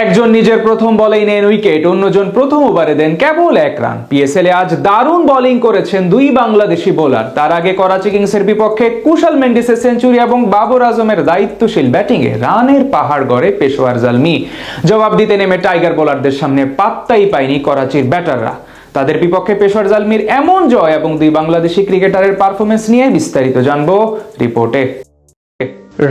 একজন নিজের প্রথম বলেই নেন উইকেট, অন্যজন প্রথম ওভারে দেন কেবল 1 রান। পিএসএল এ আজ দারুণ বোলিং করেছেন দুই বাংলাদেশি বোলার। তার আগে করাচি কিংসের বিপক্ষে কুশাল মেন্ডিসের সেঞ্চুরি এবং বাবর আজমের দায়িত্বশীল ব্যাটিংয়ে রানের পাহাড় গড়ে পেশোয়ার জালমি। জবাব দিতে নেমে টাইগার বোলারদের সামনে পাত্তাই পায়নি করাচির ব্যাটাররা। তাদের বিপক্ষে পেশোয়ার জালমির এমন জয় এবং দুই বাংলাদেশি ক্রিকেটারের পারফরমেন্স নিয়ে বিস্তারিত জানবো রিপোর্টে।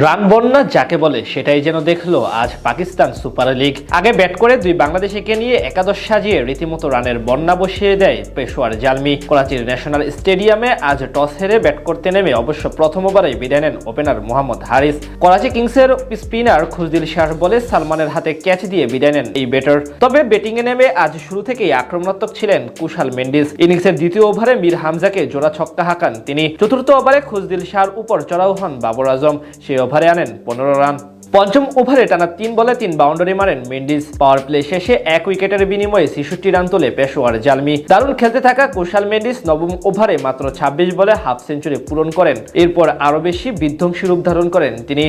রান বন্যা যাকে বলে সেটাই যেন দেখলো আজ পাকিস্তান সুপার লিগ। আগে ব্যাট করে দুই বাংলাদেশিকে নিয়ে একাদশ সাজিয়ে রীতিমতো রানের বন্যা বসিয়ে দেয় পেশোয়ার জালমি। করাচির ন্যাশনাল স্টেডিয়ামে আজ টস হেরে ব্যাট করতে নেমে অবশ্য প্রথম ওভারে বিদায় নেন ওপেনার মোহাম্মদ হারিস। করাচি কিংসের স্পিনার খুজদিল শাহ বলে সালমানের হাতে ক্যাচ দিয়ে বিদায় নেন এই ব্যাটার। তবে ব্যাটিংয়ে নেমে আজ শুরু থেকেই আক্রমণাত্মক ছিলেন কুশাল মেন্ডিস। ইনিংসের দ্বিতীয় ওভারে মীর হামজাকে জোড়া ছক্কা হাঁকান তিনি। চতুর্থ ওভারে খুজদিল শাহর উপর চড়াও হন বাবর আজম, সেই ওভারে আনেন 15 রান। পঞ্চম ওভারে টানা 3 বলে 3 বাউন্ডারি মারেন মেন্ডিস। পাওয়ার প্লে শেষে 1 উইকেটের বিনিময়ে 66 রান তোলে পেশোয়ার জালমি। দারুণ খেলতে থাকা কুশাল মেন্ডিস নবম ওভারে মাত্র 26 বলে হাফ সেঞ্চুরি পূরণ করেন। এরপর আরো বেশি বিধ্বংসী রূপ ধারণ করেন তিনি।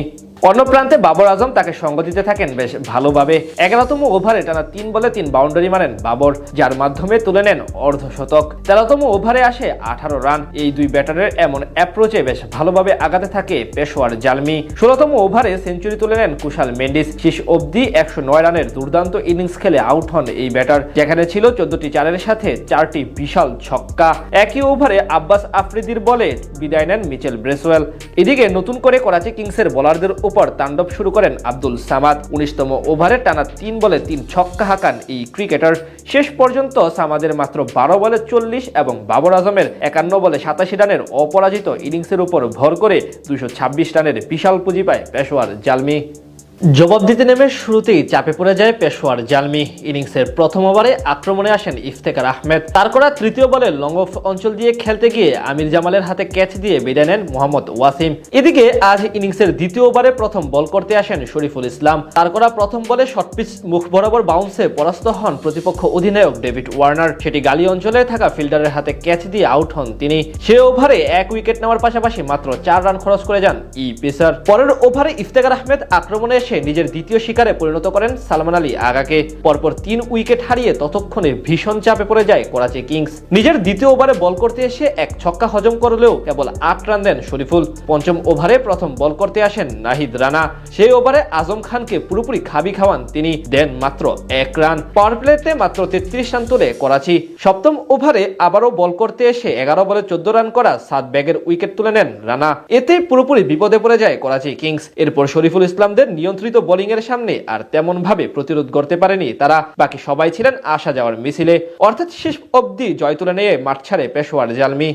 অন্য প্রান্তে বাবর আজম তাকে সঙ্গ দিতে থাকেন বেশ ভালোভাবে। 11তম ওভারে টানা 3 বলে 3 বাউন্ডারি মারেন বাবর, যার মাধ্যমে তুলে নেন অর্ধশতক। 13তম ওভারে আসে 18 রান। এই দুই ব্যাটারের এমন অ্যাপ্রোচে বেশ ভালোভাবে আগাতে থাকে পেশোয়ার জালমি। 16তম ওভারে সেঞ্চুরি তুলে নেন কুশাল মেন্ডিস। শেষ অবধি 109 রানের দুর্দান্ত ইনিংস খেলে আউট হন এই ব্যাটার, যেখানে ছিল 14টি চারের সাথে 4টি বিশাল ছক্কা। একই ওভারে আব্বাস আফ্রিদির বলে বিদায় নেন মিচেল ব্রেসওয়েল। এদিকে নতুন করে করাচি কিংসের বোলারদের উপর তাণ্ডব শুরু করেন আব্দুল সামাদ। 19তম ওভারে টানা 3 বলে 3 ছক্কা হাঁকান এই ক্রিকেটার। শেষ পর্যন্ত সামাদের মাত্র 12 বলে 40 এবং বাবর আজমের 51 বলে 87 রানের অপরাজিত ইনিংসের উপর ভর করে 226 রানের বিশাল পুঁজি পায় পেশোয়ার জালমি। জবাব দিতে নেমে শুরুতেই চাপে পড়ে যায় পেশোয়ার জালমি। ইনিংসের প্রথম ওভারে আক্রমণে আসেন ইফতেখার আহমেদ। তার করা তৃতীয় বলে লং অফ অঞ্চল দিয়ে খেলতে গিয়ে আমির জামালের হাতে ক্যাচ দিয়ে বিদায় নেন মোহাম্মদ ওয়াসিম। এদিকে আজ ইনিংসের দ্বিতীয় ওভারে প্রথম বল করতে আসেন শরীফুল ইসলাম। তার করা প্রথম বলে শর্ট পিচ মুখ বরাবর বাউন্সে পরাস্ত হন প্রতিপক্ষ অধিনায়ক ডেভিড ওয়ার্নার। সেটি গালি অঞ্চলে থাকা ফিল্ডারের হাতে ক্যাচ দিয়ে আউট হন তিনি। সে ওভারে 1 উইকেট নেওয়ার পাশাপাশি মাত্র 4 রান খরচ করে যান ই পেসার। পরের ওভারে ইফতেখার আহমেদ আক্রমণে সে নিজের দ্বিতীয় শিকারে পরিণত করেন সালমান আলী আগাকে। পরপর 3 উইকেট হারিয়ে ততক্ষণে ভীষণ চাপে পড়ে যায় করাচি কিংস। নিজের দ্বিতীয় ওভারে বল করতে এসে 1 ছক্কা হজম করলেও কেবল 8 রান দেন শরীফুল। পঞ্চম ওভারে প্রথম বল করতে আসেন নাহিদ রানা। সেই ওভারে আজম খানকে পুরোপুরি খাবি খাওয়ান তিনি, দেন মাত্র 1 রান। পাওয়ার প্লেতে মাত্র 33 রান তোলে করাচি। সপ্তম ওভারে আবারও বল করতে এসে 11 বলে 14 রান করা সাদ ব্যাগের উইকেট তুলে নেন রানা। এতে পুরোপুরি বিপদে পড়ে যায় করাচি কিংস। এরপর শরীফুল ইসলামদের নিয়ন্ত্রিত বোলিং এর সামনে আর তেমন ভাবে প্রতিরোধ করতে পারেনি তারা। বাকি সবাই ছিলেন আসা যাওয়ার মিছিলে, অর্থাৎ শেষ অবধি জয় তুলে নিয়ে মাঠ ছাড়ে পেশোয়ার জালমি।